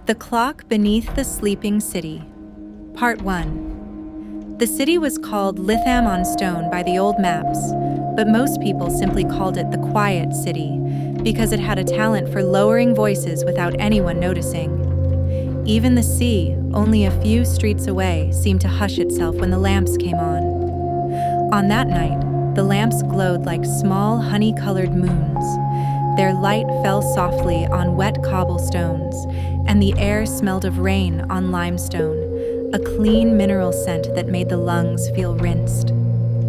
The Clock Beneath the Sleeping City. Part 1. The city was called Lytham on Stone by the old maps, but most people simply called it the Quiet City because it had a talent for lowering voices without anyone noticing. Even the sea, only a few streets away, seemed to hush itself when the lamps came on. On that night, the lamps glowed like small honey-colored moons. Their light fell softly on wet cobblestones, and the air smelled of rain on limestone, a clean mineral scent that made the lungs feel rinsed.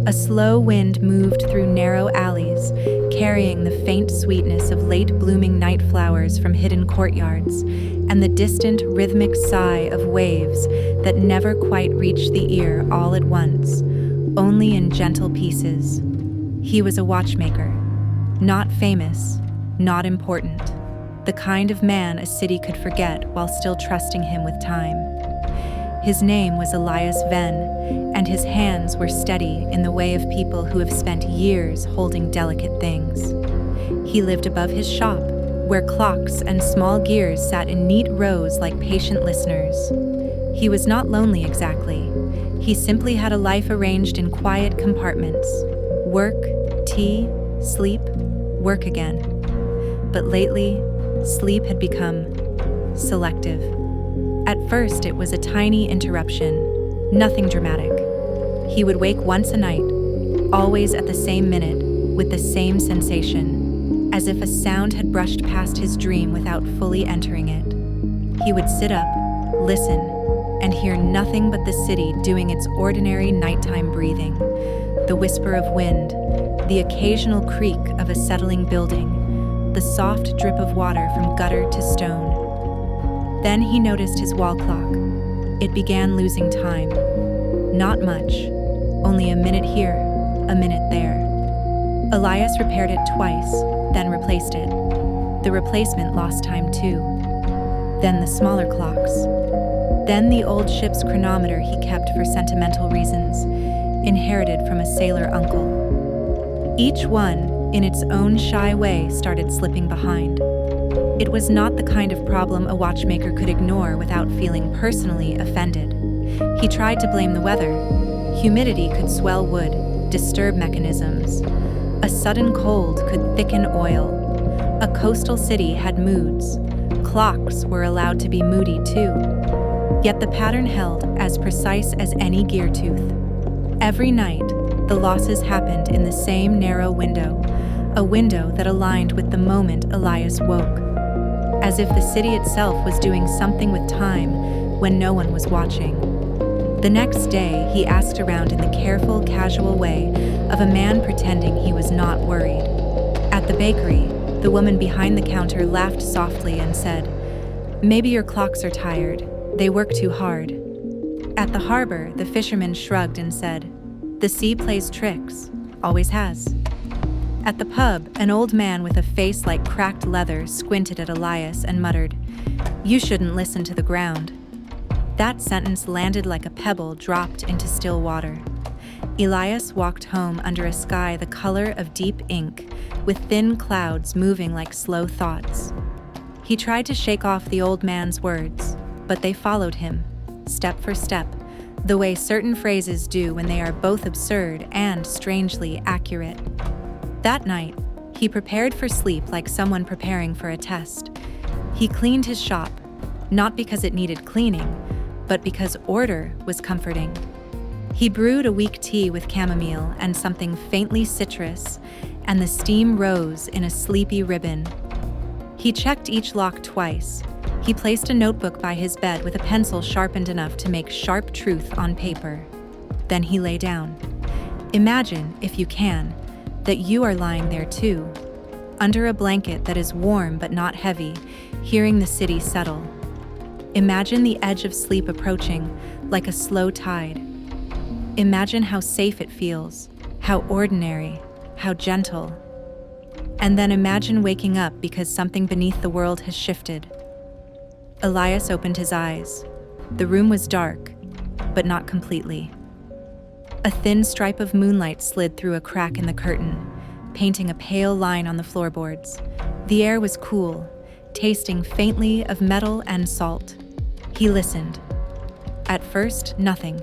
A slow wind moved through narrow alleys, carrying the faint sweetness of late-blooming night flowers from hidden courtyards, and the distant rhythmic sigh of waves that never quite reached the ear all at once, only in gentle pieces. He was a watchmaker, not famous, not important, the kind of man a city could forget while still trusting him with time. His name was Elias Venn, and his hands were steady in the way of people who have spent years holding delicate things. He lived above his shop, where clocks and small gears sat in neat rows like patient listeners. He was not lonely exactly. He simply had a life arranged in quiet compartments. Work, tea, sleep, work again. But lately, sleep had become selective. At first, it was a tiny interruption, nothing dramatic. He would wake once a night, always at the same minute, with the same sensation, as if a sound had brushed past his dream without fully entering it. He would sit up, listen, and hear nothing but the city doing its ordinary nighttime breathing, the whisper of wind, the occasional creak of a settling building, the soft drip of water from gutter to stone. Then he noticed his wall clock. It began losing time. Not much, only a minute here, a minute there. Elias repaired it twice, then replaced it. The replacement lost time too. Then the smaller clocks. Then the old ship's chronometer he kept for sentimental reasons, inherited from a sailor uncle. Each one, in its own shy way, started slipping behind. It was not the kind of problem a watchmaker could ignore without feeling personally offended. He tried to blame the weather. Humidity could swell wood, disturb mechanisms. A sudden cold could thicken oil. A coastal city had moods. Clocks were allowed to be moody too. Yet the pattern held, as precise as any gear tooth. Every night, the losses happened in the same narrow window, a window that aligned with the moment Elias woke, as if the city itself was doing something with time when no one was watching. The next day, he asked around in the careful, casual way of a man pretending he was not worried. At the bakery, the woman behind the counter laughed softly and said, "Maybe your clocks are tired. They work too hard." At the harbor, the fisherman shrugged and said, "The sea plays tricks, always has." At the pub, an old man with a face like cracked leather squinted at Elias and muttered, "You shouldn't listen to the ground." That sentence landed like a pebble dropped into still water. Elias walked home under a sky the color of deep ink, with thin clouds moving like slow thoughts. He tried to shake off the old man's words, but they followed him, step for step, the way certain phrases do when they are both absurd and strangely accurate. That night, he prepared for sleep like someone preparing for a test. He cleaned his shop, not because it needed cleaning, but because order was comforting. He brewed a weak tea with chamomile and something faintly citrus, and the steam rose in a sleepy ribbon. He checked each lock twice. He placed a notebook by his bed with a pencil sharpened enough to make sharp truth on paper. Then he lay down. Imagine, if you can, that you are lying there too, under a blanket that is warm but not heavy, hearing the city settle. Imagine the edge of sleep approaching, like a slow tide. Imagine how safe it feels, how ordinary, how gentle. And then imagine waking up because something beneath the world has shifted. Elias opened his eyes. The room was dark, but not completely. A thin stripe of moonlight slid through a crack in the curtain, painting a pale line on the floorboards. The air was cool, tasting faintly of metal and salt. He listened. At first, nothing.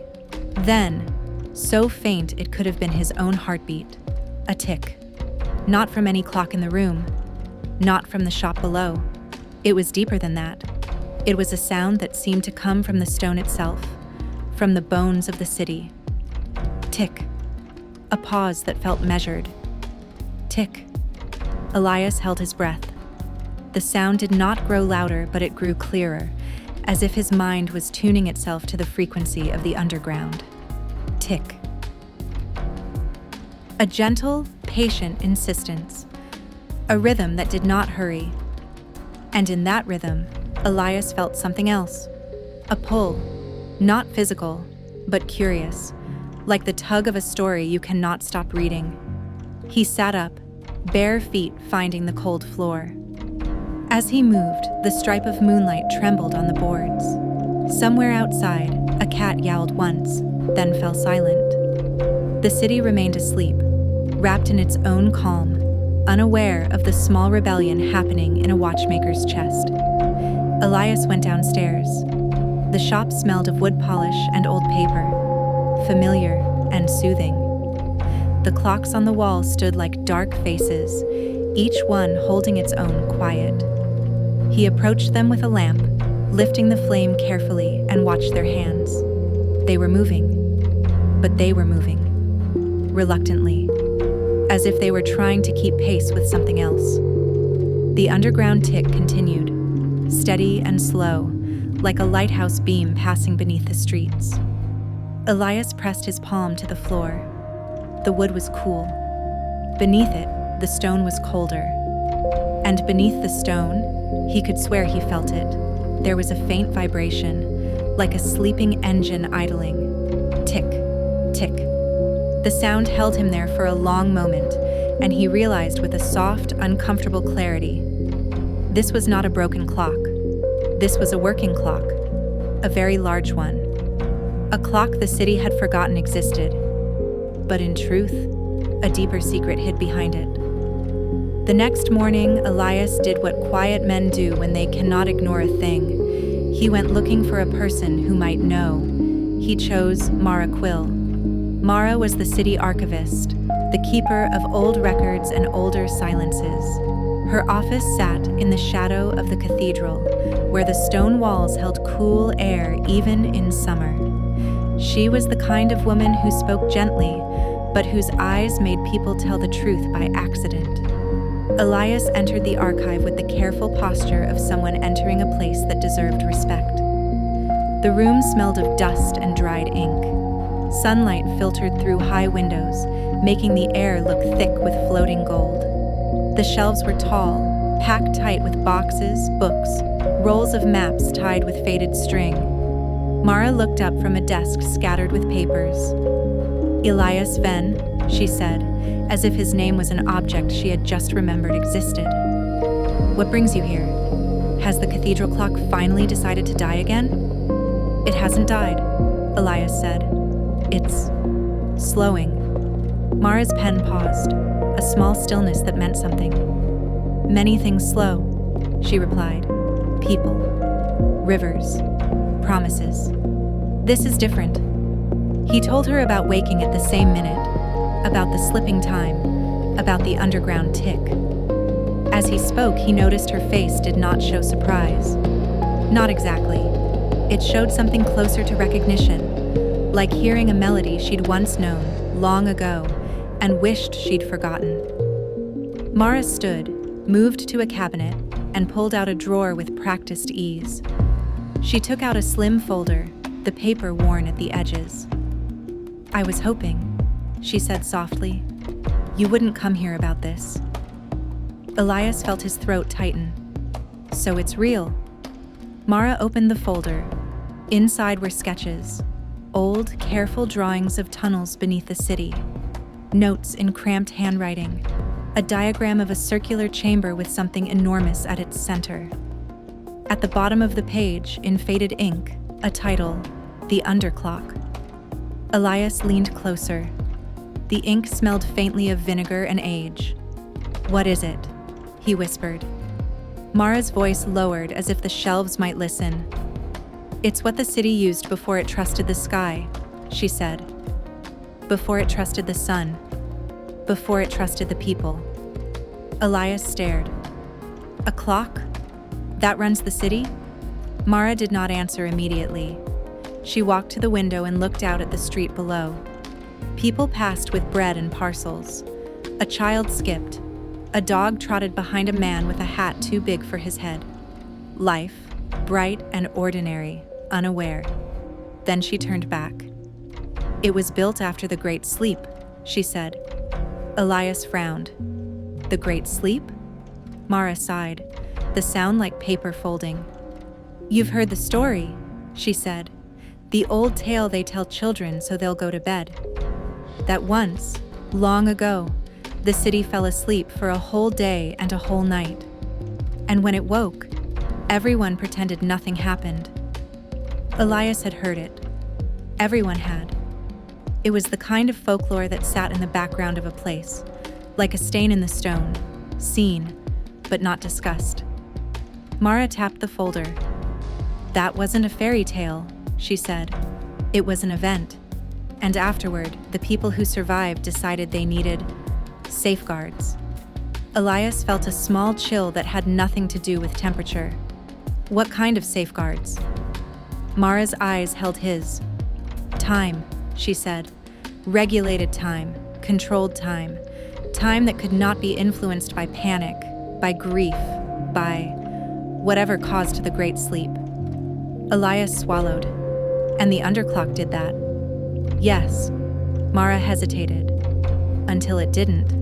Then, so faint it could have been his own heartbeat. A tick. Not from any clock in the room. Not from the shop below. It was deeper than that. It was a sound that seemed to come from the stone itself, from the bones of the city. Tick. A pause that felt measured. Tick. Elias held his breath. The sound did not grow louder, but it grew clearer, as if his mind was tuning itself to the frequency of the underground. Tick. A gentle, patient insistence. A rhythm that did not hurry. And in that rhythm, Elias felt something else. A pull. Not physical, but curious, like the tug of a story you cannot stop reading. He sat up, bare feet finding the cold floor. As he moved, the stripe of moonlight trembled on the boards. Somewhere outside, a cat yowled once, then fell silent. The city remained asleep, wrapped in its own calm, unaware of the small rebellion happening in a watchmaker's chest. Elias went downstairs. The shop smelled of wood polish and old paper, familiar and soothing. The clocks on the wall stood like dark faces, each one holding its own quiet. He approached them with a lamp, lifting the flame carefully, and watched their hands. They were moving, but they were moving, reluctantly, as if they were trying to keep pace with something else. The underground tick continued, steady and slow, like a lighthouse beam passing beneath the streets. Elias pressed his palm to the floor. The wood was cool. Beneath it, the stone was colder. And beneath the stone, he could swear he felt it. There was a faint vibration, like a sleeping engine idling. Tick, tick. The sound held him there for a long moment, and he realized with a soft, uncomfortable clarity. This was not a broken clock. This was a working clock, a very large one. A clock the city had forgotten existed. But in truth, a deeper secret hid behind it. The next morning, Elias did what quiet men do when they cannot ignore a thing. He went looking for a person who might know. He chose Mara Quill. Mara was the city archivist, the keeper of old records and older silences. Her office sat in the shadow of the cathedral, where the stone walls held cool air even in summer. She was the kind of woman who spoke gently, but whose eyes made people tell the truth by accident. Elias entered the archive with the careful posture of someone entering a place that deserved respect. The room smelled of dust and dried ink. Sunlight filtered through high windows, making the air look thick with floating gold. The shelves were tall, packed tight with boxes, books, rolls of maps tied with faded string. Mara looked up from a desk scattered with papers. Elias Venn, she said, as if his name was an object she had just remembered existed. What brings you here? Has the cathedral clock finally decided to die again? It hasn't died, Elias said. It's slowing. Mara's pen paused, a small stillness that meant something. Many things slow, she replied. People, rivers, promises. This is different. He told her about waking at the same minute, about the slipping time, about the underground tick. As he spoke, he noticed her face did not show surprise. Not exactly. It showed something closer to recognition, like hearing a melody she'd once known, long ago, and wished she'd forgotten. Mara stood, moved to a cabinet, and pulled out a drawer with practiced ease. She took out a slim folder, the paper worn at the edges. I was hoping, she said softly, you wouldn't come here about this. Elias felt his throat tighten. So it's real. Mara opened the folder. Inside were sketches, old, careful drawings of tunnels beneath the city, notes in cramped handwriting, a diagram of a circular chamber with something enormous at its center. At the bottom of the page, in faded ink, a title, The Underclock. Elias leaned closer. The ink smelled faintly of vinegar and age. What is it? He whispered. Mara's voice lowered as if the shelves might listen. "It's what the city used before it trusted the sky," she said. "Before it trusted the sun. Before it trusted the people." Elias stared. "A clock? That runs the city?" Mara did not answer immediately. She walked to the window and looked out at the street below. People passed with bread and parcels. A child skipped. A dog trotted behind a man with a hat too big for his head. Life, bright and ordinary, unaware. Then she turned back. "It was built after the Great Sleep," she said. Elias frowned. "The Great Sleep?" Mara sighed, the sound like paper folding. "You've heard the story," she said. "The old tale they tell children so they'll go to bed. That once, long ago, the city fell asleep for a whole day and a whole night. And when it woke, everyone pretended nothing happened." Elias had heard it. Everyone had. It was the kind of folklore that sat in the background of a place, like a stain in the stone, seen, but not discussed. Mara tapped the folder. "That wasn't a fairy tale," she said. "It was an event. And afterward, the people who survived decided they needed safeguards." Elias felt a small chill that had nothing to do with temperature. "What kind of safeguards?" Mara's eyes held his. "Time," she said. "Regulated time, controlled time. Time that could not be influenced by panic, by grief, by whatever caused the Great Sleep." Elias swallowed. "And the underclock did that?" "Yes." Mara hesitated. "Until it didn't."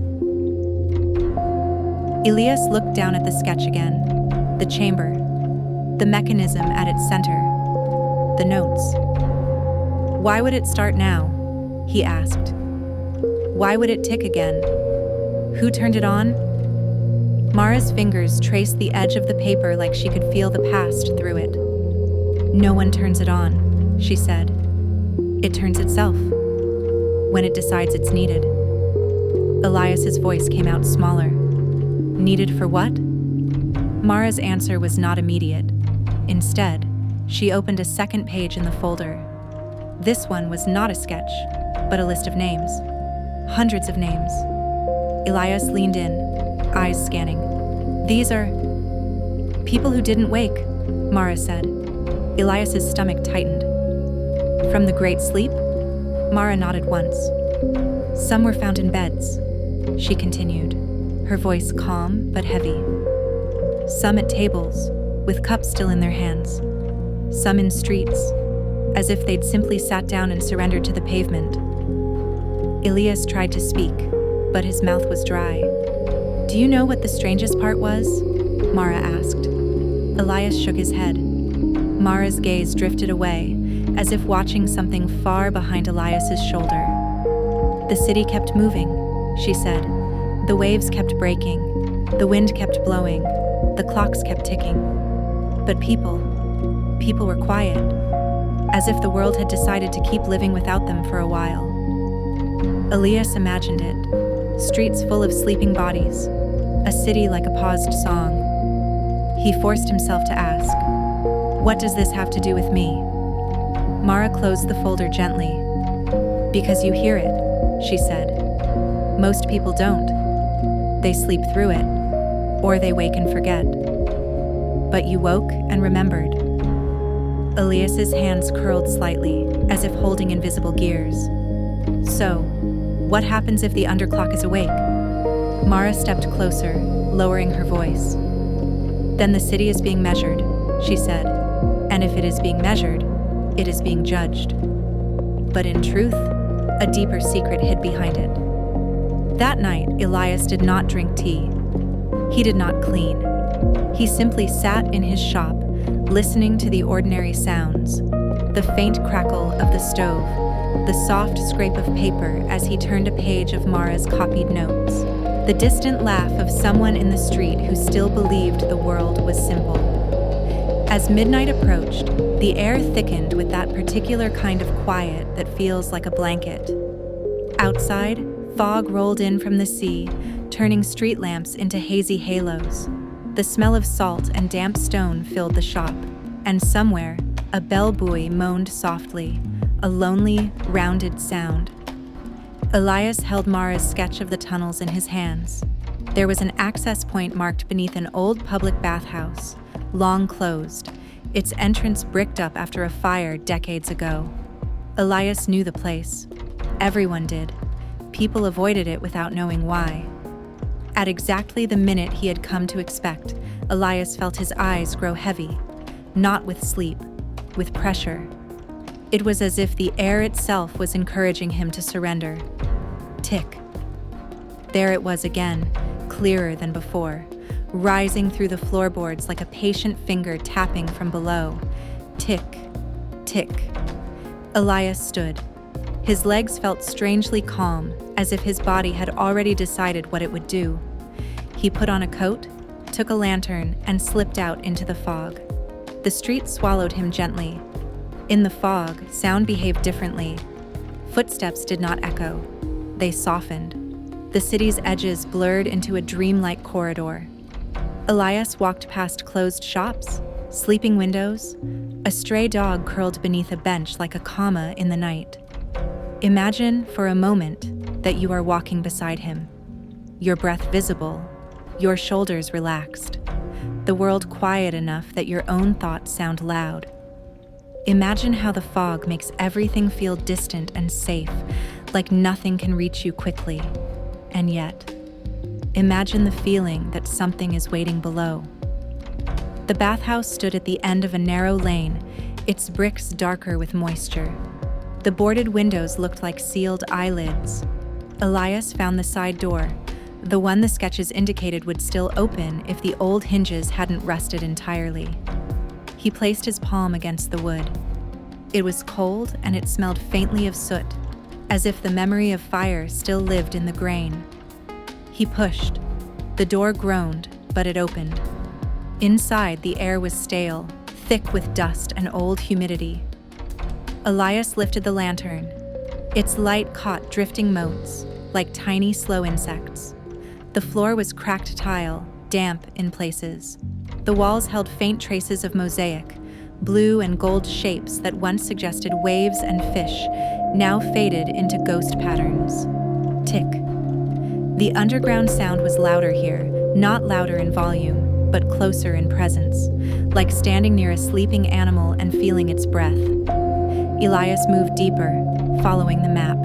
Elias looked down at the sketch again. The chamber. The mechanism at its center. The notes. "Why would it start now?" he asked. "Why would it tick again? Who turned it on?" Mara's fingers traced the edge of the paper like she could feel the past through it. "No one turns it on," she said. "It turns itself. When it decides it's needed." Elias's voice came out smaller. "Needed for what?" Mara's answer was not immediate. Instead, she opened a second page in the folder. This one was not a sketch, but a list of names. Hundreds of names. Elias leaned in, eyes scanning. "These are people who didn't wake," Mara said. Elias's stomach tightened. "From the Great Sleep?" Mara nodded once. "Some were found in beds," she continued, her voice calm but heavy. "Some at tables, with cups still in their hands. Some in streets, as if they'd simply sat down and surrendered to the pavement." Elias tried to speak, but his mouth was dry. "Do you know what the strangest part was?" Mara asked. Elias shook his head. Mara's gaze drifted away, as if watching something far behind Elias's shoulder. "The city kept moving," she said. "The waves kept breaking. The wind kept blowing. The clocks kept ticking. But people were quiet, as if the world had decided to keep living without them for a while." Elias imagined it. Streets full of sleeping bodies. A city like a paused song. He forced himself to ask, "What does this have to do with me?" Mara closed the folder gently. "Because you hear it," she said. "Most people don't. They sleep through it, or they wake and forget. But you woke and remembered." Elias's hands curled slightly, as if holding invisible gears. "So, what happens if the underclock is awake?" Mara stepped closer, lowering her voice. "Then the city is being measured," she said. "And if it is being measured, it is being judged." But in truth, a deeper secret hid behind it. That night, Elias did not drink tea. He did not clean. He simply sat in his shop, listening to the ordinary sounds, the faint crackle of the stove, the soft scrape of paper as he turned a page of Mara's copied notes, the distant laugh of someone in the street who still believed the world was simple. As midnight approached, the air thickened with that particular kind of quiet that feels like a blanket. Outside, fog rolled in from the sea, turning street lamps into hazy halos. The smell of salt and damp stone filled the shop, and somewhere, a bell buoy moaned softly, a lonely, rounded sound. Elias held Mara's sketch of the tunnels in his hands. There was an access point marked beneath an old public bathhouse, long closed, its entrance bricked up after a fire decades ago. Elias knew the place. Everyone did. People avoided it without knowing why. At exactly the minute he had come to expect, Elias felt his eyes grow heavy, not with sleep, with pressure. It was as if the air itself was encouraging him to surrender. Tick. There it was again, clearer than before, rising through the floorboards like a patient finger tapping from below. Tick, tick. Elias stood. His legs felt strangely calm, as if his body had already decided what it would do. He put on a coat, took a lantern, and slipped out into the fog. The street swallowed him gently. In the fog, sound behaved differently. Footsteps did not echo. They softened. The city's edges blurred into a dreamlike corridor. Elias walked past closed shops, sleeping windows. A stray dog curled beneath a bench like a comma in the night. Imagine, for a moment, that you are walking beside him. Your breath visible, your shoulders relaxed. The world quiet enough that your own thoughts sound loud. Imagine how the fog makes everything feel distant and safe, like nothing can reach you quickly. And yet, imagine the feeling that something is waiting below. The bathhouse stood at the end of a narrow lane, its bricks darker with moisture. The boarded windows looked like sealed eyelids. Elias found the side door, the one the sketches indicated would still open if the old hinges hadn't rusted entirely. He placed his palm against the wood. It was cold and it smelled faintly of soot, as if the memory of fire still lived in the grain. He pushed. The door groaned, but it opened. Inside, the air was stale, thick with dust and old humidity. Elias lifted the lantern. Its light caught drifting motes, like tiny, slow insects. The floor was cracked tile, damp in places. The walls held faint traces of mosaic, blue and gold shapes that once suggested waves and fish, now faded into ghost patterns. Tick. The underground sound was louder here, not louder in volume, but closer in presence, like standing near a sleeping animal and feeling its breath. Elias moved deeper, following the map.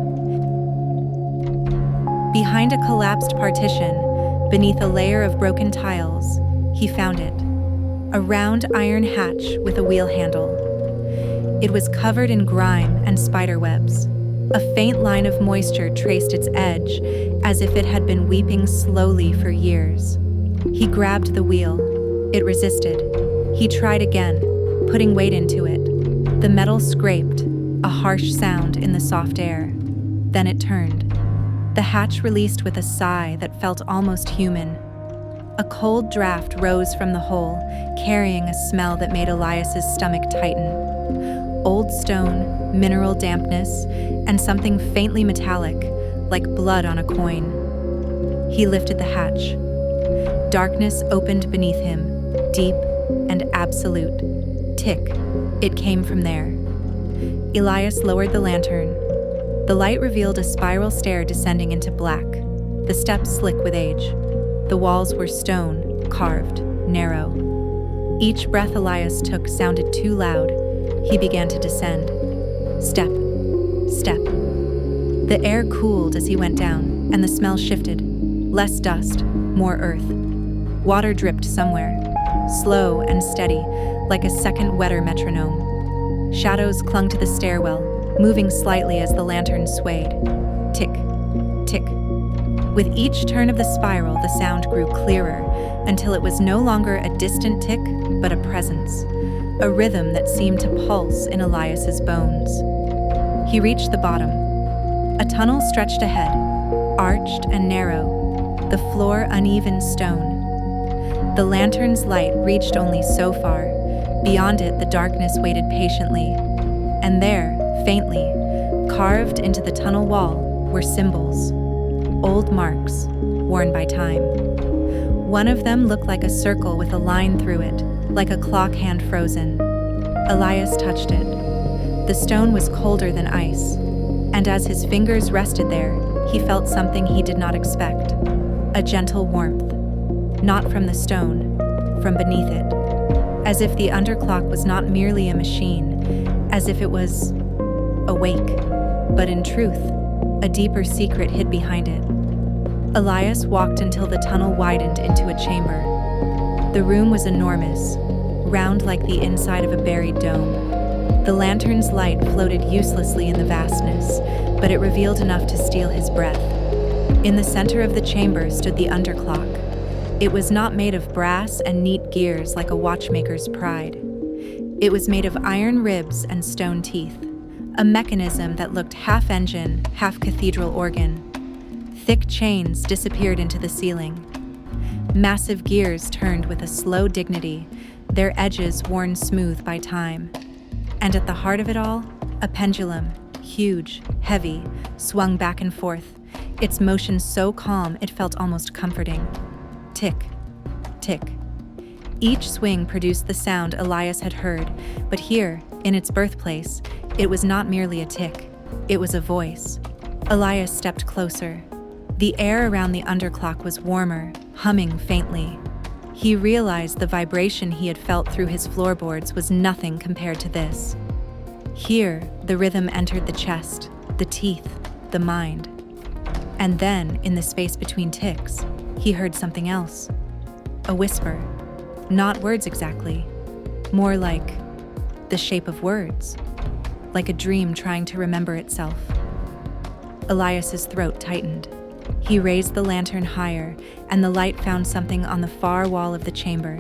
Behind a collapsed partition, beneath a layer of broken tiles, he found it. A round iron hatch with a wheel handle. It was covered in grime and spiderwebs. A faint line of moisture traced its edge, as if it had been weeping slowly for years. He grabbed the wheel. It resisted. He tried again, putting weight into it. The metal scraped, a harsh sound in the soft air. Then it turned. The hatch released with a sigh that felt almost human. A cold draft rose from the hole, carrying a smell that made Elias's stomach tighten. Old stone, mineral dampness, and something faintly metallic, like blood on a coin. He lifted the hatch. Darkness opened beneath him, deep and absolute. Tick. It came from there. Elias lowered the lantern. The light revealed a spiral stair descending into black, the steps slick with age. The walls were stone, carved, narrow. Each breath Elias took sounded too loud. He began to descend. Step, step. The air cooled as he went down, and the smell shifted. Less dust, more earth. Water dripped somewhere, slow and steady, like a second wetter metronome. Shadows clung to the stairwell, moving slightly as the lantern swayed. Tick, tick. With each turn of the spiral, the sound grew clearer, until it was no longer a distant tick, but a presence, a rhythm that seemed to pulse in Elias's bones. He reached the bottom. A tunnel stretched ahead, arched and narrow, the floor uneven stone. The lantern's light reached only so far. Beyond it, the darkness waited patiently. And there, faintly, carved into the tunnel wall, were symbols. Old marks, worn by time. One of them looked like a circle with a line through it, like a clock hand frozen. Elias touched it. The stone was colder than ice, and as his fingers rested there, he felt something he did not expect. A gentle warmth. Not from the stone, from beneath it. As if the underclock was not merely a machine, as if it was awake. But in truth, a deeper secret hid behind it. Elias walked until the tunnel widened into a chamber. The room was enormous, round like the inside of a buried dome. The lantern's light floated uselessly in the vastness, but it revealed enough to steal his breath. In the center of the chamber stood the underclock. It was not made of brass and neat gears like a watchmaker's pride. It was made of iron ribs and stone teeth, a mechanism that looked half engine, half cathedral organ. Thick chains disappeared into the ceiling. Massive gears turned with a slow dignity, their edges worn smooth by time. And at the heart of it all, a pendulum, huge, heavy, swung back and forth, its motion so calm it felt almost comforting. Tick, tick. Each swing produced the sound Elias had heard, but here, in its birthplace, it was not merely a tick, it was a voice. Elias stepped closer. The air around the underclock was warmer, humming faintly. He realized the vibration he had felt through his floorboards was nothing compared to this. Here, the rhythm entered the chest, the teeth, the mind. And then, in the space between ticks, he heard something else. A whisper. Not words exactly. More like the shape of words. Like a dream trying to remember itself. Elias's throat tightened. He raised the lantern higher, and the light found something on the far wall of the chamber.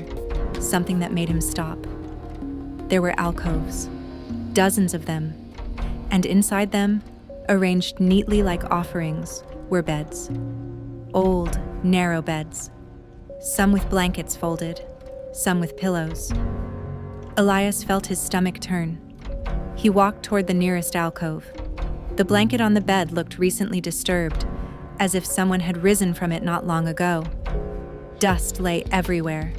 Something that made him stop. There were alcoves. Dozens of them. And inside them, arranged neatly like offerings, were beds. Old, narrow beds. Some with blankets folded, some with pillows. Elias felt his stomach turn. He walked toward the nearest alcove. The blanket on the bed looked recently disturbed, as if someone had risen from it not long ago. Dust lay everywhere,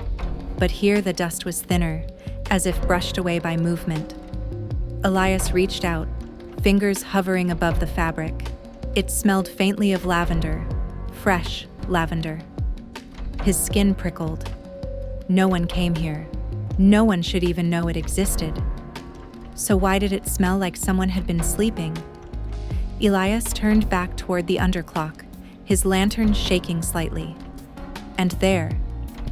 but here the dust was thinner, as if brushed away by movement. Elias reached out, fingers hovering above the fabric. It smelled faintly of lavender, fresh lavender. His skin prickled. No one came here. No one should even know it existed. So why did it smell like someone had been sleeping? Elias turned back toward the underclock, his lantern shaking slightly. And there,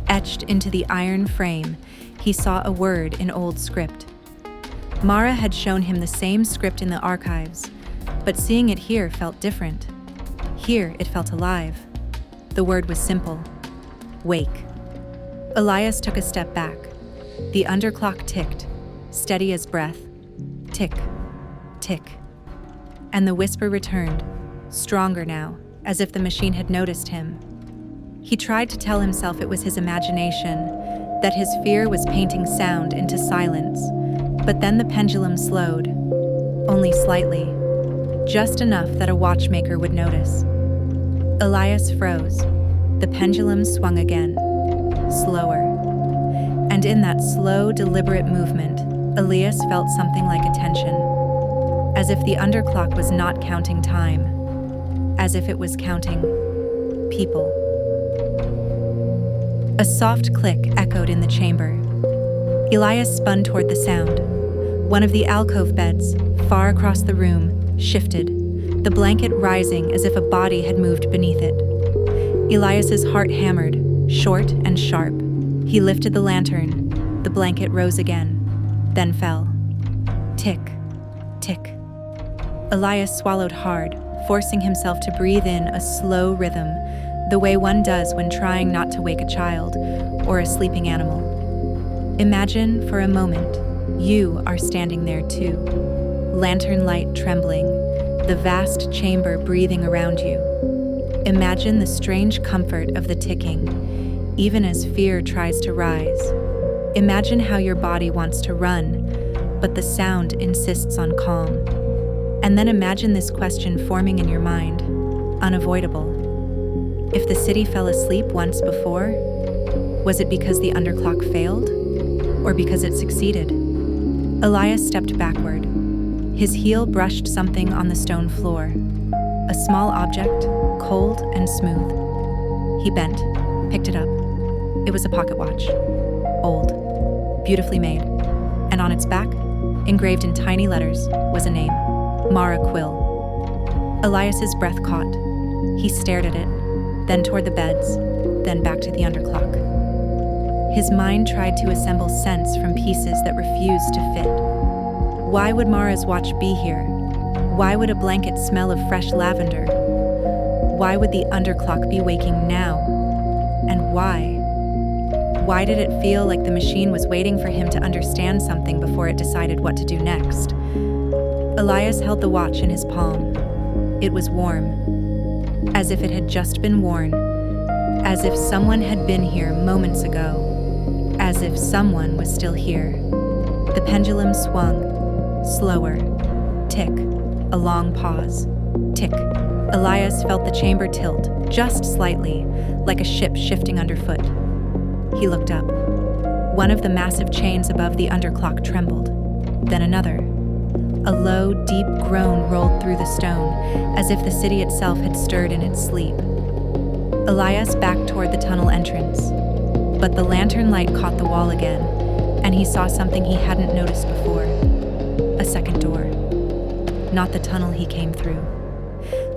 etched into the iron frame, he saw a word in old script. Mara had shown him the same script in the archives, but seeing it here felt different. Here it felt alive. The word was simple. Wake. Elias took a step back. The underclock ticked, steady as breath. Tick, tick. And the whisper returned, stronger now, as if the machine had noticed him. He tried to tell himself it was his imagination, that his fear was painting sound into silence. But then the pendulum slowed, only slightly, just enough that a watchmaker would notice. Elias froze. The pendulum swung again, slower. And in that slow, deliberate movement, Elias felt something like a tension, as if the underclock was not counting time, as if it was counting people. A soft click echoed in the chamber. Elias spun toward the sound. One of the alcove beds, far across the room, shifted, the blanket rising as if a body had moved beneath it. Elias's heart hammered, short and sharp. He lifted the lantern. The blanket rose again, then fell. Tick, tick. Elias swallowed hard, forcing himself to breathe in a slow rhythm, the way one does when trying not to wake a child or a sleeping animal. Imagine, for a moment, you are standing there too. Lantern light trembling, the vast chamber breathing around you. Imagine the strange comfort of the ticking, even as fear tries to rise. Imagine how your body wants to run, but the sound insists on calm. And then imagine this question forming in your mind, unavoidable. If the city fell asleep once before, Was it because the underclock failed? Or because it succeeded? Elias stepped backward. His heel brushed something on the stone floor. A small object, cold and smooth. He bent, picked it up. It was a pocket watch. Old, beautifully made. And on its back, engraved in tiny letters, was a name, Mara Quill. Elias's breath caught. He stared at it, then toward the beds, then back to the underclock. His mind tried to assemble sense from pieces that refused to fit. Why would Mara's watch be here? Why would a blanket smell of fresh lavender? Why would the underclock be waking now? And why? Why did it feel like the machine was waiting for him to understand something before it decided what to do next? Elias held the watch in his palm. It was warm, as if it had just been worn, as if someone had been here moments ago, as if someone was still here. The pendulum swung, slower, tick, a long pause, tick. Elias felt the chamber tilt, just slightly, like a ship shifting underfoot. He looked up. One of the massive chains above the underclock trembled, then another. A low, deep groan rolled through the stone, as if the city itself had stirred in its sleep. Elias backed toward the tunnel entrance, but the lantern light caught the wall again, and he saw something he hadn't noticed before. A second door. Not the tunnel he came through.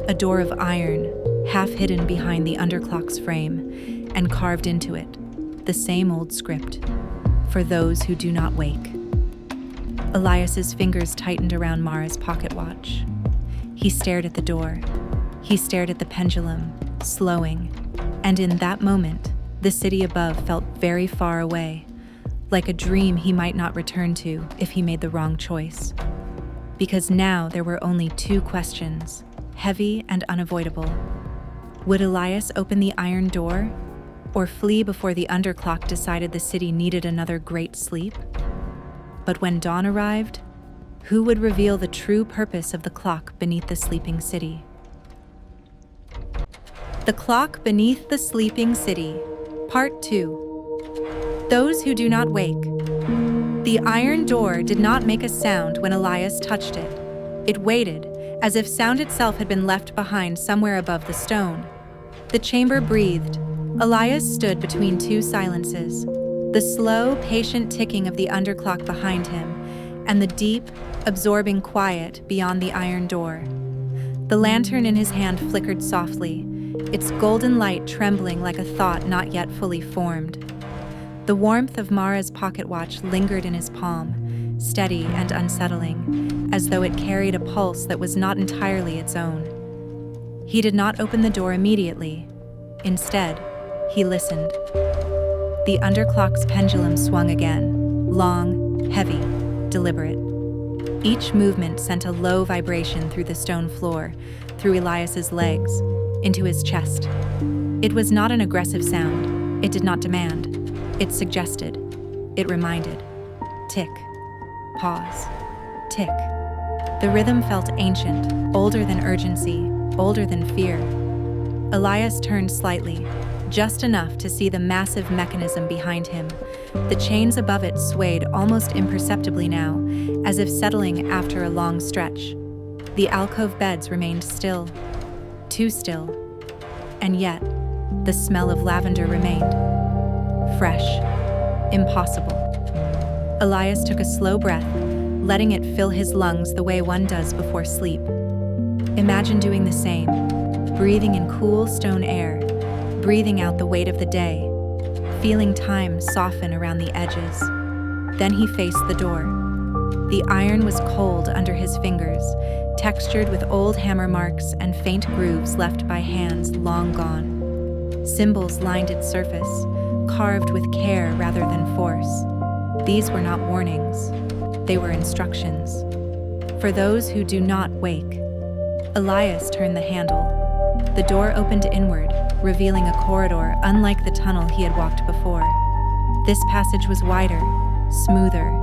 A door of iron, half hidden behind the underclock's frame, and carved into it, the same old script, for those who do not wake. Elias's fingers tightened around Mara's pocket watch. He stared at the door. He stared at the pendulum, slowing, and in that moment, the city above felt very far away, like a dream he might not return to if he made the wrong choice. Because now there were only two questions, heavy and unavoidable. Would Elias open the iron door, or flee before the underclock decided the city needed another great sleep? But when dawn arrived, who would reveal the true purpose of the clock beneath the sleeping city? The Clock Beneath the Sleeping City, Part 2. Those who do not wake. The iron door did not make a sound when Elias touched it. It waited, as if sound itself had been left behind somewhere above the stone. The chamber breathed. Elias stood between two silences, the slow, patient ticking of the underclock behind him, and the deep, absorbing quiet beyond the iron door. The lantern in his hand flickered softly, its golden light trembling like a thought not yet fully formed. The warmth of Mara's pocket watch lingered in his palm, steady and unsettling, as though it carried a pulse that was not entirely its own. He did not open the door immediately. Instead, he listened. The underclock's pendulum swung again, long, heavy, deliberate. Each movement sent a low vibration through the stone floor, through Elias's legs, into his chest. It was not an aggressive sound. It did not demand. It suggested. It reminded. Tick. Pause. Tick. The rhythm felt ancient, older than urgency, older than fear. Elias turned slightly, just enough to see the massive mechanism behind him. The chains above it swayed almost imperceptibly now, as if settling after a long stretch. The alcove beds remained still, too still, and yet the smell of lavender remained. Fresh, impossible. Elias took a slow breath, letting it fill his lungs the way one does before sleep. Imagine doing the same, breathing in cool stone air, breathing out the weight of the day, feeling time soften around the edges. Then he faced the door. The iron was cold under his fingers, textured with old hammer marks and faint grooves left by hands long gone. Symbols lined its surface, carved with care rather than force. These were not warnings. They were instructions. For those who do not wake. Elias turned the handle. The door opened inward, revealing a corridor unlike the tunnel he had walked before. This passage was wider, smoother,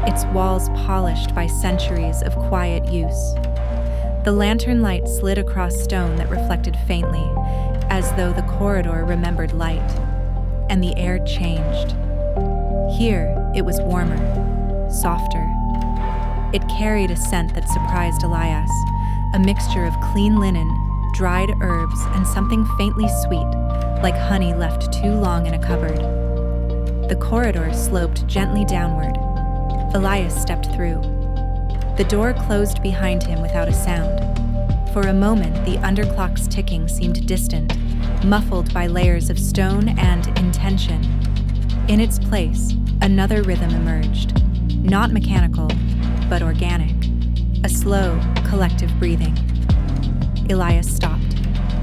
its walls polished by centuries of quiet use. The lantern light slid across stone that reflected faintly, as though the corridor remembered light. and the air changed. Here, it was warmer, softer. It carried a scent that surprised Elias, a mixture of clean linen, dried herbs, and something faintly sweet, like honey left too long in a cupboard. The corridor sloped gently downward. Elias stepped through. The door closed behind him without a sound. For a moment, the underclock's ticking seemed distant, muffled by layers of stone and intention. In its place, another rhythm emerged, not mechanical, but organic, a slow, collective breathing. Elias stopped.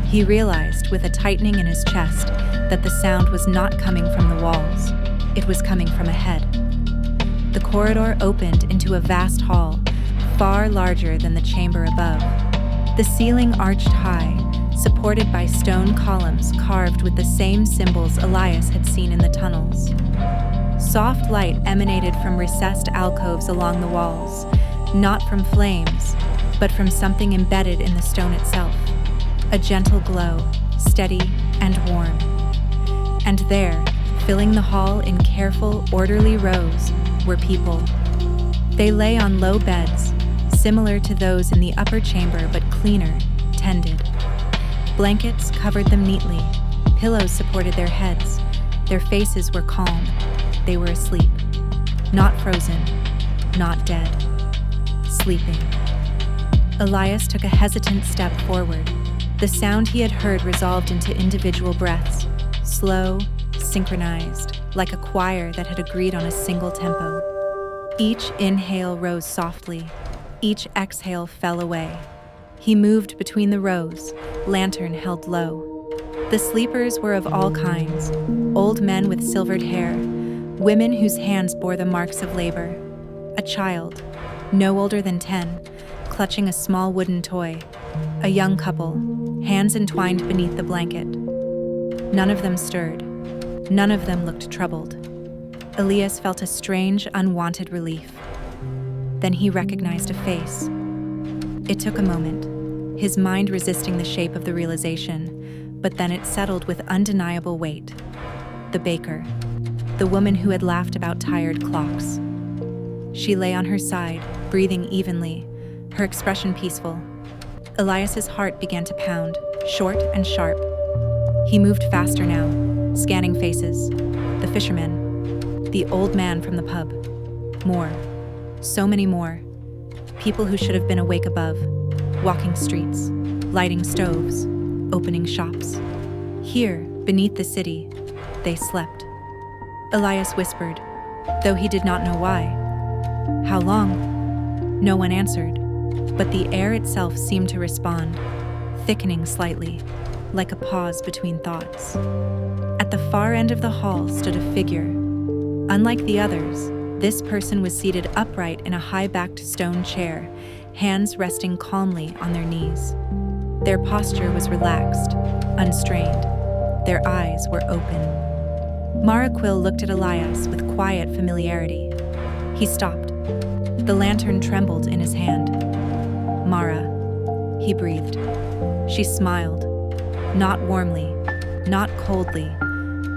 He realized, with a tightening in his chest, that the sound was not coming from the walls. It was coming from ahead. The corridor opened into a vast hall, far larger than the chamber above. The ceiling arched high, supported by stone columns carved with the same symbols Elias had seen in the tunnels. Soft light emanated from recessed alcoves along the walls, not from flames, but from something embedded in the stone itself. A gentle glow, steady and warm. And there, filling the hall in careful, orderly rows, were people. They lay on low beds, similar to those in the upper chamber but cleaner, tended. Blankets covered them neatly, pillows supported their heads, their faces were calm, they were asleep. Not frozen, not dead. Sleeping. Elias took a hesitant step forward. The sound he had heard resolved into individual breaths, slow, synchronized, like a choir that had agreed on a single tempo. Each inhale rose softly, each exhale fell away. He moved between the rows, lantern held low. The sleepers were of all kinds, old men with silvered hair, women whose hands bore the marks of labor, a child, no older than 10, clutching a small wooden toy, a young couple, hands entwined beneath the blanket. None of them stirred. None of them looked troubled. Elias felt a strange, unwanted relief. Then he recognized a face. It took a moment, his mind resisting the shape of the realization, but then it settled with undeniable weight. The baker, the woman who had laughed about tired clocks. She lay on her side, breathing evenly, her expression peaceful. Elias's heart began to pound, short and sharp. He moved faster now, scanning faces. The fisherman, the old man from the pub. More, so many more. People who should have been awake above, walking streets, lighting stoves, opening shops. Here, beneath the city, they slept. Elias whispered, though he did not know why. How long? No one answered, but the air itself seemed to respond, thickening slightly, like a pause between thoughts. At the far end of the hall stood a figure. Unlike the others, this person was seated upright in a high-backed stone chair, hands resting calmly on their knees. Their posture was relaxed, unstrained. Their eyes were open. Maraquil looked at Elias with quiet familiarity. He stopped. The lantern trembled in his hand. Mara, he breathed. She smiled, not warmly, not coldly,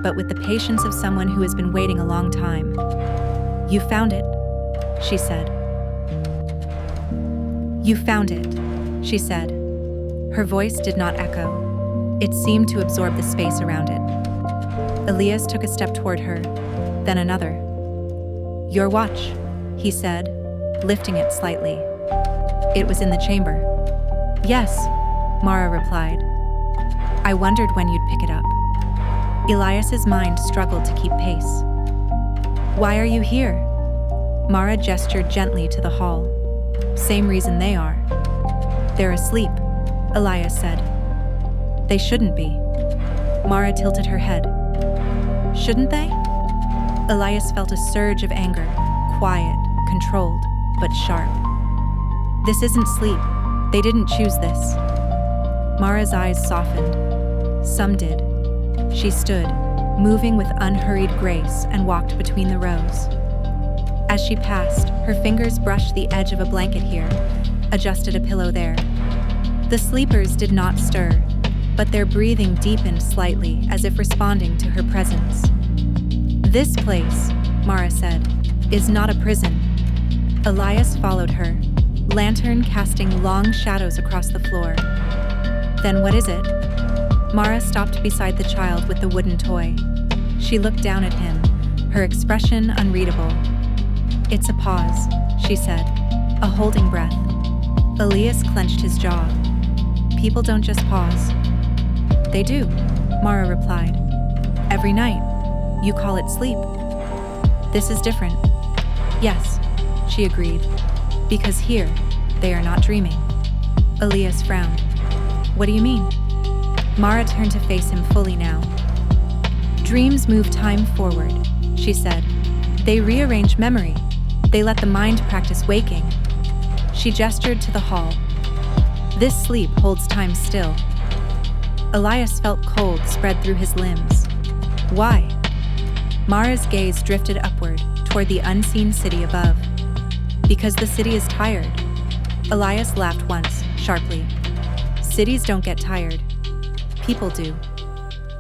but with the patience of someone who has been waiting a long time. You found it, she said. You found it, she said. Her voice did not echo. It seemed to absorb the space around it. Elias took a step toward her, then another. Your watch, he said, lifting it slightly. It was in the chamber. Yes, Mara replied. I wondered when you'd pick it up. Elias's mind struggled to keep pace. Why are you here? Mara gestured gently to the hall. Same reason they are. They're asleep, Elias said. They shouldn't be. Mara tilted her head. Shouldn't they? Elias felt a surge of anger, quiet, controlled, but sharp. This isn't sleep. They didn't choose this. Mara's eyes softened. Some did. She stood, moving with unhurried grace, and walked between the rows. As she passed, her fingers brushed the edge of a blanket here, adjusted a pillow there. The sleepers did not stir. but their breathing deepened slightly as if responding to her presence. "This place," Mara said, "is not a prison." Elias followed her, lantern casting long shadows across the floor. "Then what is it?" Mara stopped beside the child with the wooden toy. She looked down at him, her expression unreadable. "It's a pause," she said, "a holding breath." Elias clenched his jaw. "People don't just pause." "They do," Mara replied. "Every night. You call it sleep." "This is different." "Yes," she agreed, "because here, they are not dreaming." Elias frowned. "What do you mean?" Mara turned to face him fully now. "Dreams move time forward," she said. "They rearrange memory. They let the mind practice waking." She gestured to the hall. "This sleep holds time still." Elias felt cold spread through his limbs. "Why?" Mara's gaze drifted upward, toward the unseen city above. "Because the city is tired." Elias laughed once, sharply. "Cities don't get tired. People do."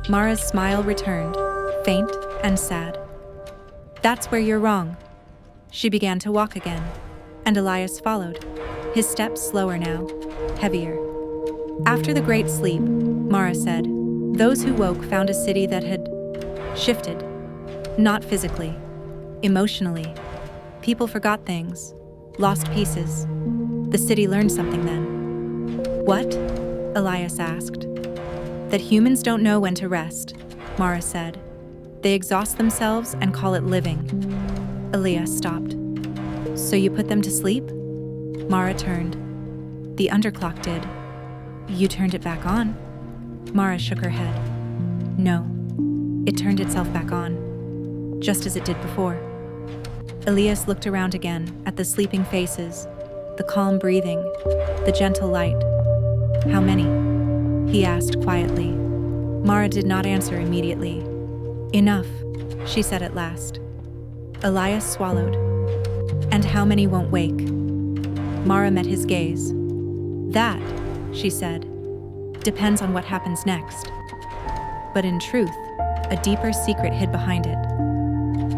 Mara's smile returned, faint and sad. "That's where you're wrong." She began to walk again, and Elias followed, his steps slower now, heavier. "After the great sleep," Mara said, "those who woke found a city that had shifted. Not physically, emotionally. People forgot things, lost pieces. The city learned something then." "What?" Elias asked. "That humans don't know when to rest," Mara said. "They exhaust themselves and call it living." Elias stopped. "So you put them to sleep?" Mara turned. "The underclock did." "You turned it back on?" Mara shook her head. "No, it turned itself back on, just as it did before." Elias looked around again at the sleeping faces, the calm breathing, the gentle light. "How many?" he asked quietly. Mara did not answer immediately. "Enough," she said at last. Elias swallowed. "And how many won't wake?" Mara met his gaze. "That," she said, "depends on what happens next." But in truth, a deeper secret hid behind it.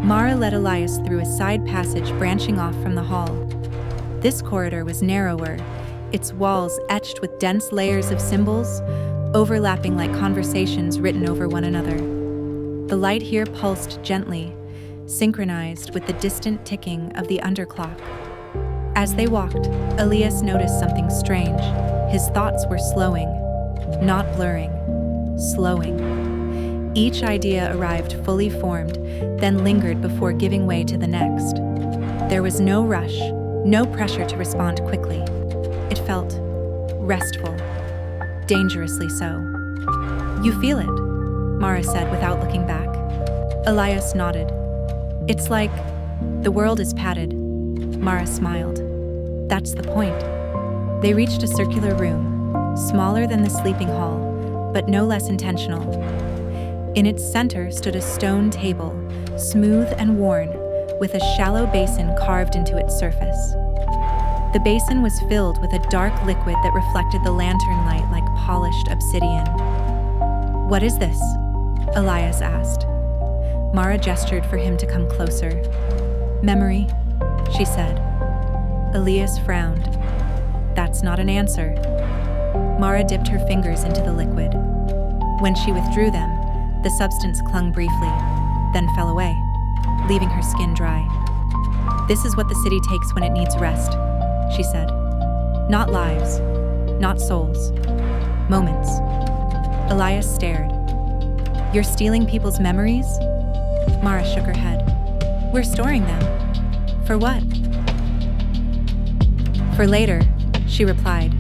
Mara led Elias through a side passage branching off from the hall. This corridor was narrower, its walls etched with dense layers of symbols, overlapping like conversations written over one another. The light here pulsed gently, synchronized with the distant ticking of the underclock. As they walked, Elias noticed something strange. His thoughts were slowing, not blurring, slowing. Each idea arrived fully formed, then lingered before giving way to the next. There was no rush, no pressure to respond quickly. It felt restful, dangerously so. "You feel it," Mara said without looking back. Elias nodded. "It's like the world is padded." Mara smiled. "That's the point." They reached a circular room, smaller than the sleeping hall, but no less intentional. In its center stood a stone table, smooth and worn, with a shallow basin carved into its surface. The basin was filled with a dark liquid that reflected the lantern light like polished obsidian. "What is this?" Elias asked. Mara gestured for him to come closer. "Memory," she said. Elias frowned. "That's not an answer." Mara dipped her fingers into the liquid. When she withdrew them, the substance clung briefly, then fell away, leaving her skin dry. "This is what the city takes when it needs rest," she said. "Not lives, not souls, moments." Elias stared. "You're stealing people's memories?" Mara shook her head. "We're storing them." "For what?" "For later," she replied.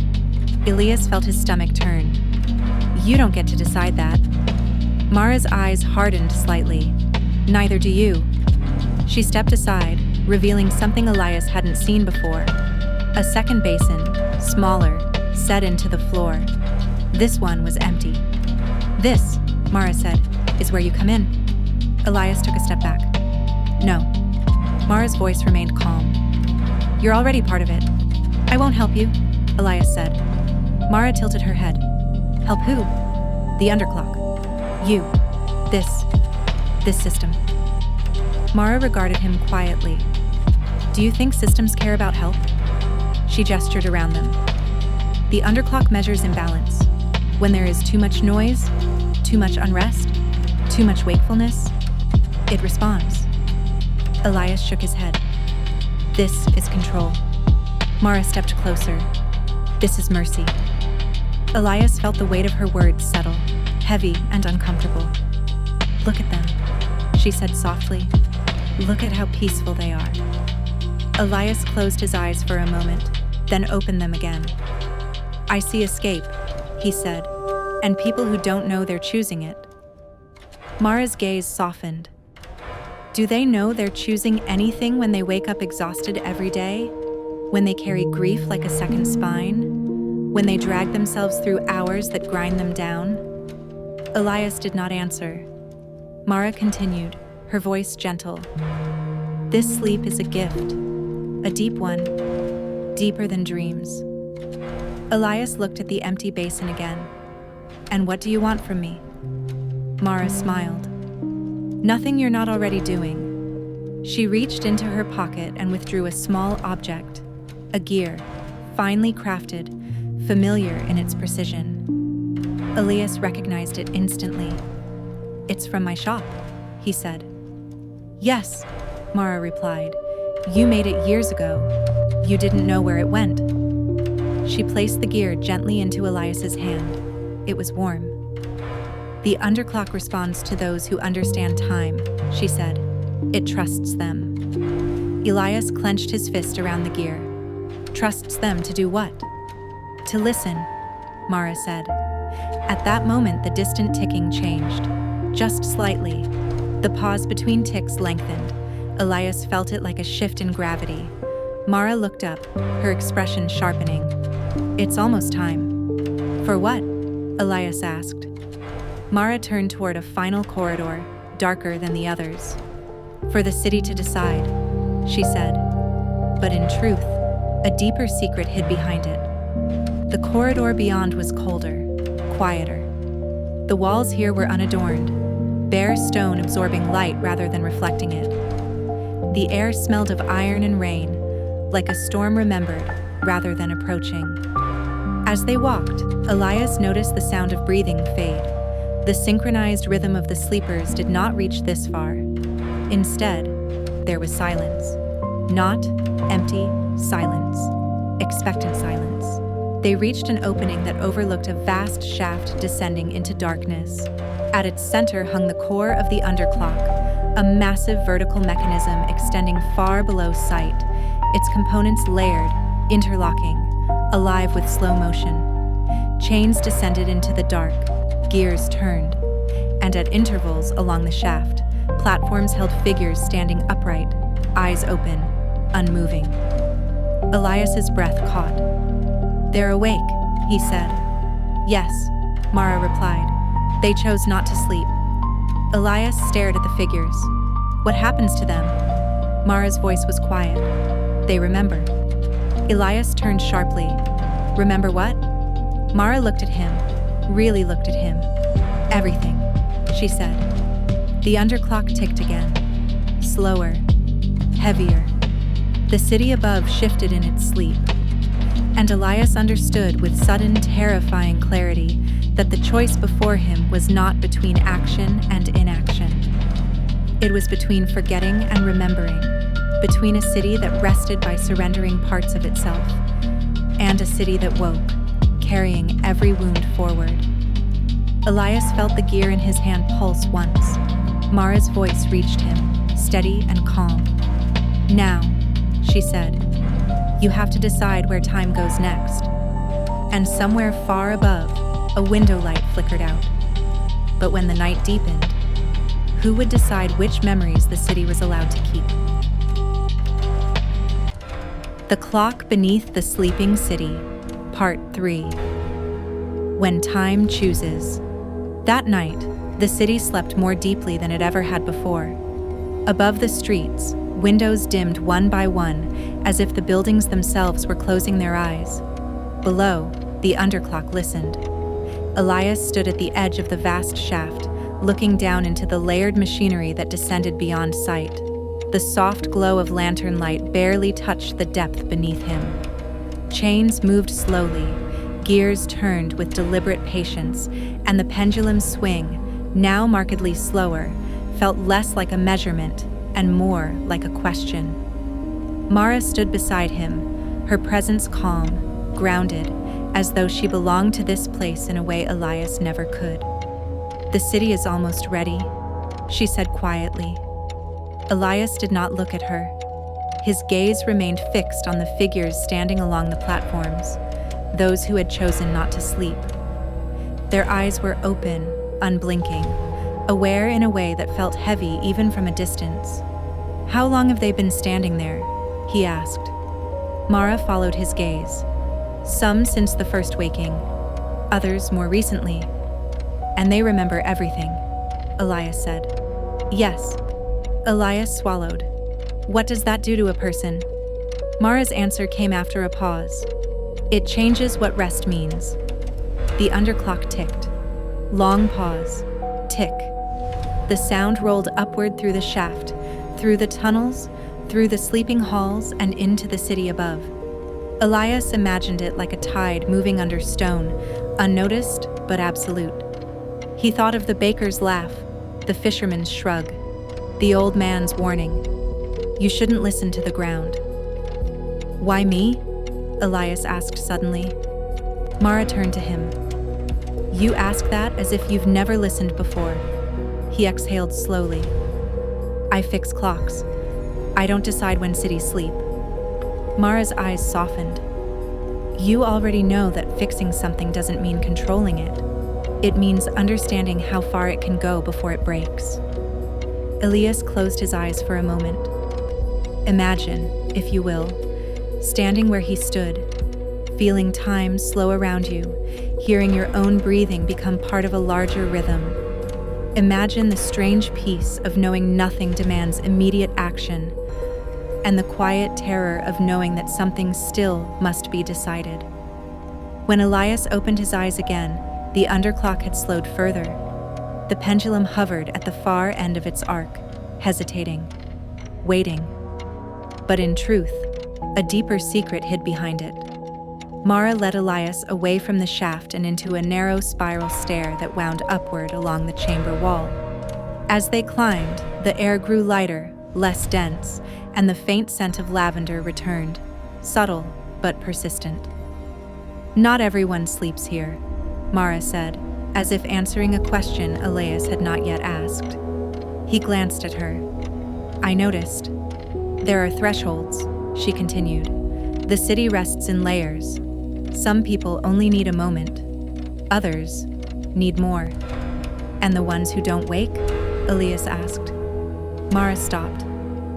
Elias felt his stomach turn. "You don't get to decide that." Mara's eyes hardened slightly. "Neither do you." She stepped aside, revealing something Elias hadn't seen before. A second basin, smaller, set into the floor. This one was empty. "This," Mara said, "is where you come in." Elias took a step back. "No." Mara's voice remained calm. "You're already part of it." "I won't help you," Elias said. Mara tilted her head. "Help who?" The underclock. You. This system. Mara regarded him quietly. Do you think systems care about health? She gestured around them. The underclock measures imbalance. When there is too much noise, too much unrest, too much wakefulness, it responds. Elias shook his head. This is control. Mara stepped closer. This is mercy. Elias felt the weight of her words settle, heavy and uncomfortable. Look at them, she said softly. Look at how peaceful they are. Elias closed his eyes for a moment, then opened them again. I see escape, he said, and people who don't know they're choosing it. Mara's gaze softened. Do they know they're choosing anything when they wake up exhausted every day? When they carry grief like a second spine? When they drag themselves through hours that grind them down? Elias did not answer. Mara continued, her voice gentle. This sleep is a gift, a deep one, deeper than dreams. Elias looked at the empty basin again. And what do you want from me? Mara smiled. Nothing you're not already doing. She reached into her pocket and withdrew a small object, a gear, finely crafted, familiar in its precision. Elias recognized it instantly. It's from my shop, he said. Yes, Mara replied. You made it years ago. You didn't know where it went. She placed the gear gently into Elias's hand. It was warm. The underclock responds to those who understand time, she said. It trusts them. Elias clenched his fist around the gear. Trusts them to do what? To listen, Mara said. At that moment, the distant ticking changed. Just slightly. The pause between ticks lengthened. Elias felt it like a shift in gravity. Mara looked up, her expression sharpening. It's almost time. For what? Elias asked. Mara turned toward a final corridor, darker than the others. For the city to decide, she said. But in truth, a deeper secret hid behind it. The corridor beyond was colder, quieter. The walls here were unadorned, bare stone absorbing light rather than reflecting it. The air smelled of iron and rain, like a storm remembered rather than approaching. As they walked, Elias noticed the sound of breathing fade. The synchronized rhythm of the sleepers did not reach this far. Instead, there was silence. Not empty silence, expectant silence. They reached an opening that overlooked a vast shaft descending into darkness. At its center hung the core of the underclock, a massive vertical mechanism extending far below sight, its components layered, interlocking, alive with slow motion. Chains descended into the dark, gears turned, and at intervals along the shaft, platforms held figures standing upright, eyes open, unmoving. Elias's breath caught. They're awake, he said. Yes, Mara replied. They chose not to sleep. Elias stared at the figures. What happens to them? Mara's voice was quiet. They remember. Elias turned sharply. Remember what? Mara looked at him, really looked at him. Everything, she said. The underclock ticked again. Slower, heavier. The city above shifted in its sleep. And Elias understood with sudden, terrifying clarity that the choice before him was not between action and inaction. It was between forgetting and remembering, between a city that rested by surrendering parts of itself, and a city that woke, carrying every wound forward. Elias felt the gear in his hand pulse once. Mara's voice reached him, steady and calm. Now, she said, you have to decide where time goes next. And somewhere far above, a window light flickered out. But when the night deepened, who would decide which memories the city was allowed to keep? The Clock Beneath the Sleeping City, Part 3. When Time Chooses. That night, the city slept more deeply than it ever had before. Above the streets, windows dimmed one by one, as if the buildings themselves were closing their eyes. Below, the underclock listened. Elias stood at the edge of the vast shaft, looking down into the layered machinery that descended beyond sight. The soft glow of lantern light barely touched the depth beneath him. Chains moved slowly, gears turned with deliberate patience, and the pendulum's swing, now markedly slower, felt less like a measurement and more like a question. Mara stood beside him, her presence calm, grounded, as though she belonged to this place in a way Elias never could. "The city is almost ready," she said quietly. Elias did not look at her. His gaze remained fixed on the figures standing along the platforms, those who had chosen not to sleep. Their eyes were open, unblinking, aware in a way that felt heavy even from a distance. "How long have they been standing there?" he asked. Mara followed his gaze. "Some since the first waking, others more recently. And they remember everything," Elias said. "Yes." Elias swallowed. "What does that do to a person?" Mara's answer came after a pause. "It changes what rest means." The underclock ticked. Long pause. Tick. The sound rolled upward through the shaft, through the tunnels, through the sleeping halls, and into the city above. Elias imagined it like a tide moving under stone, unnoticed but absolute. He thought of the baker's laugh, the fisherman's shrug, the old man's warning. "You shouldn't listen to the ground." "Why me?" Elias asked suddenly. Mara turned to him. "You ask that as if you've never listened before." He exhaled slowly. "I fix clocks. I don't decide when cities sleep." Mara's eyes softened. "You already know that fixing something doesn't mean controlling it. It means understanding how far it can go before it breaks." Elias closed his eyes for a moment. Imagine, if you will, standing where he stood, feeling time slow around you, hearing your own breathing become part of a larger rhythm. Imagine the strange peace of knowing nothing demands immediate action, and the quiet terror of knowing that something still must be decided. When Elias opened his eyes again, the underclock had slowed further. The pendulum hovered at the far end of its arc, hesitating, waiting. But in truth, a deeper secret hid behind it. Mara led Elias away from the shaft and into a narrow spiral stair that wound upward along the chamber wall. As they climbed, the air grew lighter, less dense, and the faint scent of lavender returned, subtle but persistent. "Not everyone sleeps here," Mara said, as if answering a question Elias had not yet asked. He glanced at her. "I noticed. There are thresholds," she continued. "The city rests in layers. Some people only need a moment. Others need more." "And the ones who don't wake?" Elias asked. Mara stopped.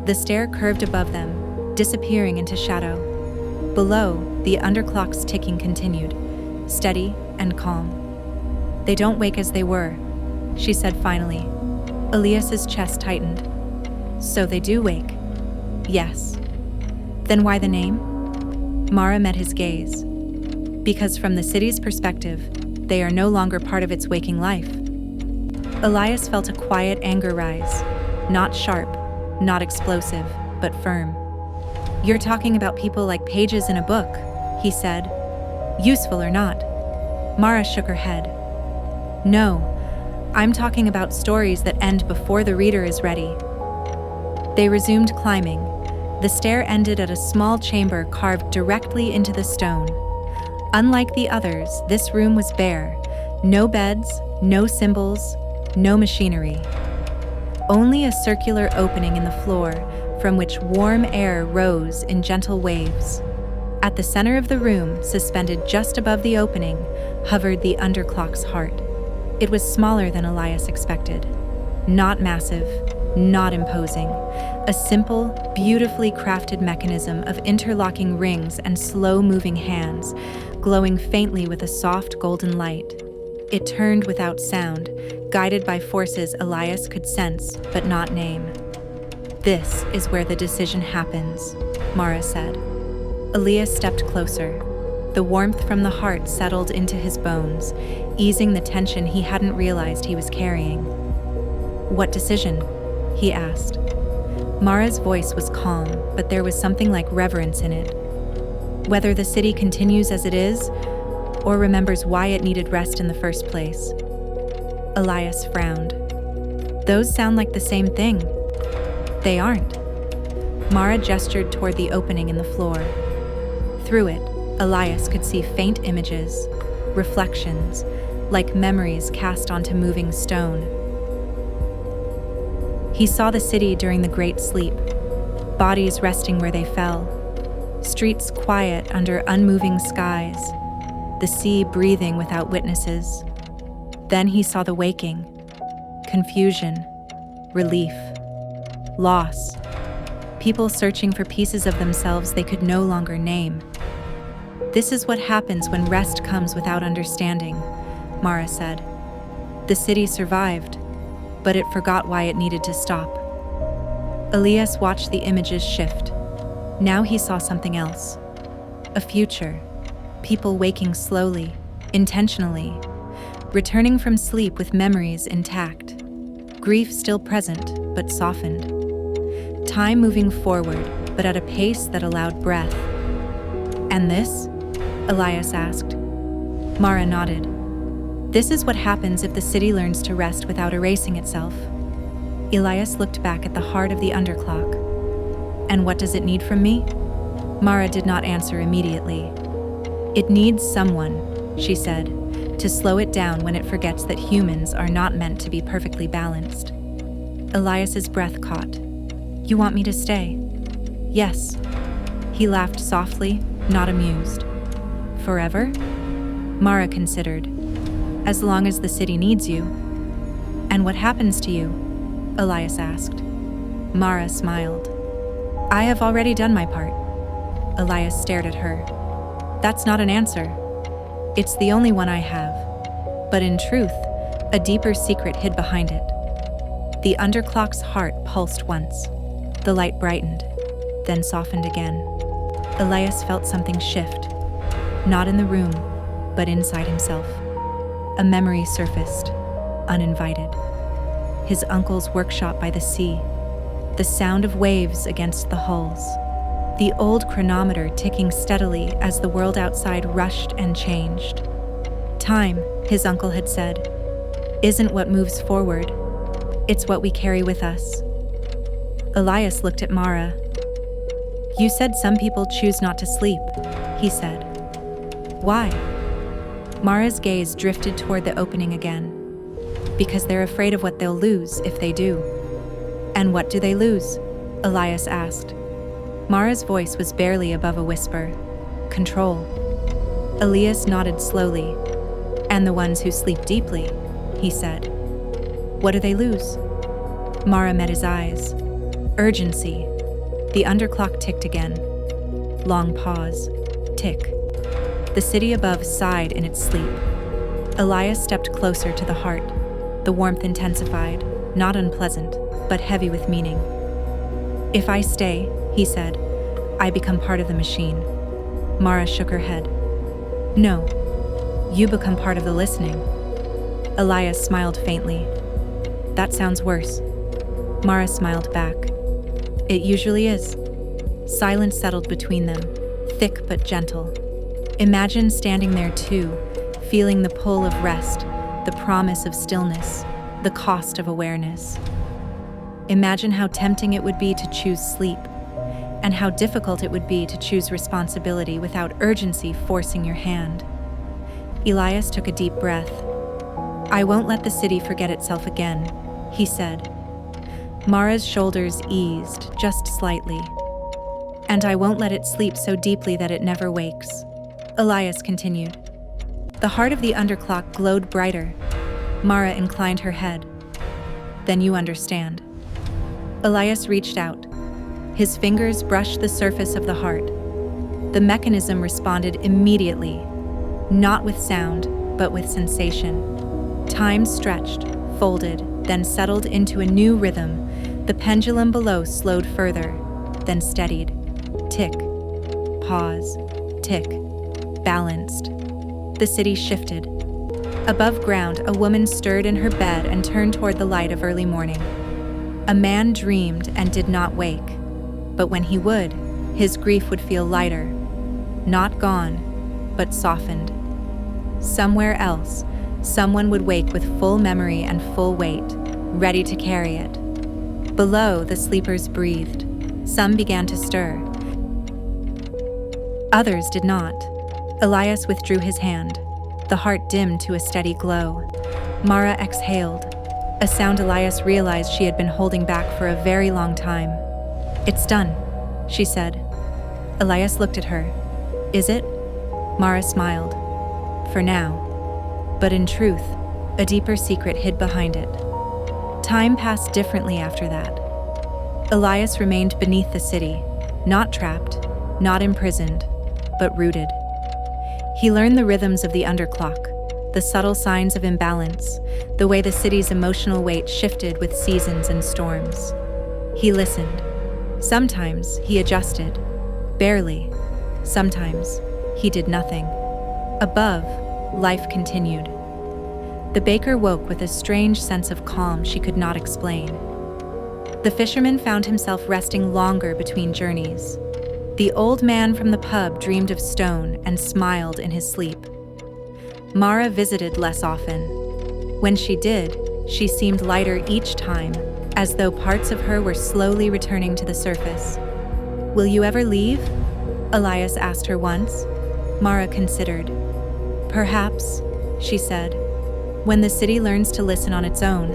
The stair curved above them, disappearing into shadow. Below, the underclock's ticking continued, steady and calm. "They don't wake as they were," she said finally. Elias's chest tightened. "So they do wake?" "Yes." "Then why the name?" Mara met his gaze. "Because from the city's perspective, they are no longer part of its waking life." Elias felt a quiet anger rise, not sharp, not explosive, but firm. "You're talking about people like pages in a book," he said. "Useful or not." Mara shook her head. "No, I'm talking about stories that end before the reader is ready." They resumed climbing. The stair ended at a small chamber carved directly into the stone. Unlike the others, this room was bare. No beds, no symbols, no machinery. Only a circular opening in the floor from which warm air rose in gentle waves. At the center of the room, suspended just above the opening, hovered the underclock's heart. It was smaller than Elias expected. Not massive, not imposing. A simple, beautifully crafted mechanism of interlocking rings and slow-moving hands, glowing faintly with a soft golden light. It turned without sound, guided by forces Elias could sense but not name. "This is where the decision happens," Mara said. Elias stepped closer. The warmth from the heart settled into his bones, easing the tension he hadn't realized he was carrying. "What decision?" he asked. Mara's voice was calm, but there was something like reverence in it. "Whether the city continues as it is, or remembers why it needed rest in the first place." Elias frowned. "Those sound like the same thing." "They aren't." Mara gestured toward the opening in the floor. Through it, Elias could see faint images, reflections, like memories cast onto moving stone. He saw the city during the Great Sleep, bodies resting where they fell, streets quiet under unmoving skies, the sea breathing without witnesses. Then he saw the waking, confusion, relief, loss, people searching for pieces of themselves they could no longer name. "This is what happens when rest comes without understanding," Mara said. "The city survived, but it forgot why it needed to stop." Elias watched the images shift. Now he saw something else. A future. People waking slowly, intentionally, returning from sleep with memories intact. Grief still present, but softened. Time moving forward, but at a pace that allowed breath. "And this?" Elias asked. Mara nodded. "This is what happens if the city learns to rest without erasing itself." Elias looked back at the heart of the underclock. "And what does it need from me?" Mara did not answer immediately. "It needs someone," she said, "to slow it down when it forgets that humans are not meant to be perfectly balanced." Elias's breath caught. "You want me to stay?" "Yes." He laughed softly, not amused. "Forever?" Mara considered. "As long as the city needs you." "And what happens to you?" Elias asked. Mara smiled. "I have already done my part." Elias stared at her. "That's not an answer. It's the only one I have." But in truth, a deeper secret hid behind it. The underclock's heart pulsed once. The light brightened, then softened again. Elias felt something shift, not in the room, but inside himself. A memory surfaced, uninvited. His uncle's workshop by the sea, the sound of waves against the hulls, the old chronometer ticking steadily as the world outside rushed and changed. "Time," his uncle had said, "isn't what moves forward. It's what we carry with us." Elias looked at Mara. "You said some people choose not to sleep," he said. "Why?" Mara's gaze drifted toward the opening again. "Because they're afraid of what they'll lose if they do." "And what do they lose?" Elias asked. Mara's voice was barely above a whisper. "Control." Elias nodded slowly. "And the ones who sleep deeply," he said. "What do they lose?" Mara met his eyes. Urgency. The underclock ticked again. Long pause. Tick. The city above sighed in its sleep. Elias stepped closer to the heart. The warmth intensified, not unpleasant, but heavy with meaning. "If I stay," he said, "I become part of the machine." Mara shook her head. "No, you become part of the listening." Elias smiled faintly. "That sounds worse." Mara smiled back. "It usually is." Silence settled between them, thick but gentle. Imagine standing there too, feeling the pull of rest, the promise of stillness, the cost of awareness. Imagine how tempting it would be to choose sleep, and how difficult it would be to choose responsibility without urgency forcing your hand. Elias took a deep breath. "I won't let the city forget itself again," he said. Mara's shoulders eased, just slightly. "And I won't let it sleep so deeply that it never wakes," Elias continued. The heart of the underclock glowed brighter. Mara inclined her head. "Then you understand." Elias reached out. His fingers brushed the surface of the heart. The mechanism responded immediately, not with sound, but with sensation. Time stretched, folded, then settled into a new rhythm. The pendulum below slowed further, then steadied. Tick. Pause. Tick. felt balanced. The city shifted. Above ground, a woman stirred in her bed and turned toward the light of early morning. A man dreamed and did not wake, but when he would, his grief would feel lighter, not gone, but softened. Somewhere else, someone would wake with full memory and full weight, ready to carry it. Below, the sleepers breathed. Some began to stir. Others did not. Elias withdrew his hand. The heart dimmed to a steady glow. Mara exhaled, a sound Elias realized she had been holding back for a very long time. "It's done," she said. Elias looked at her. "Is it?" Mara smiled. "For now." But in truth, a deeper secret hid behind it. Time passed differently after that. Elias remained beneath the city, not trapped, not imprisoned, but rooted. He learned the rhythms of the underclock, the subtle signs of imbalance, the way the city's emotional weight shifted with seasons and storms. He listened. Sometimes he adjusted, barely. Sometimes he did nothing. Above, life continued. The baker woke with a strange sense of calm she could not explain. The fisherman found himself resting longer between journeys. The old man from the pub dreamed of stone and smiled in his sleep. Mara visited less often. When she did, she seemed lighter each time, as though parts of her were slowly returning to the surface. "Will you ever leave?" Elias asked her once. Mara considered. "Perhaps," she said, "when the city learns to listen on its own."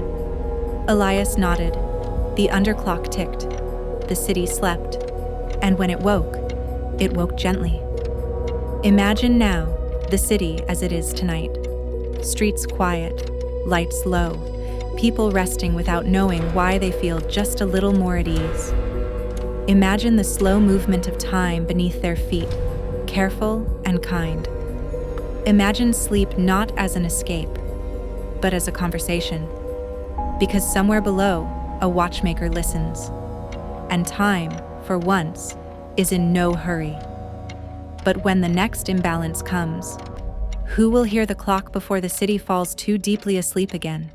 Elias nodded. The underclock ticked. The city slept. And when it woke gently. Imagine now the city as it is tonight. Streets quiet, lights low, people resting without knowing why they feel just a little more at ease. Imagine the slow movement of time beneath their feet, careful and kind. Imagine sleep not as an escape, but as a conversation. Because somewhere below, a watchmaker listens. And time, for once, is in no hurry. But when the next imbalance comes, who will hear the clock before the city falls too deeply asleep again?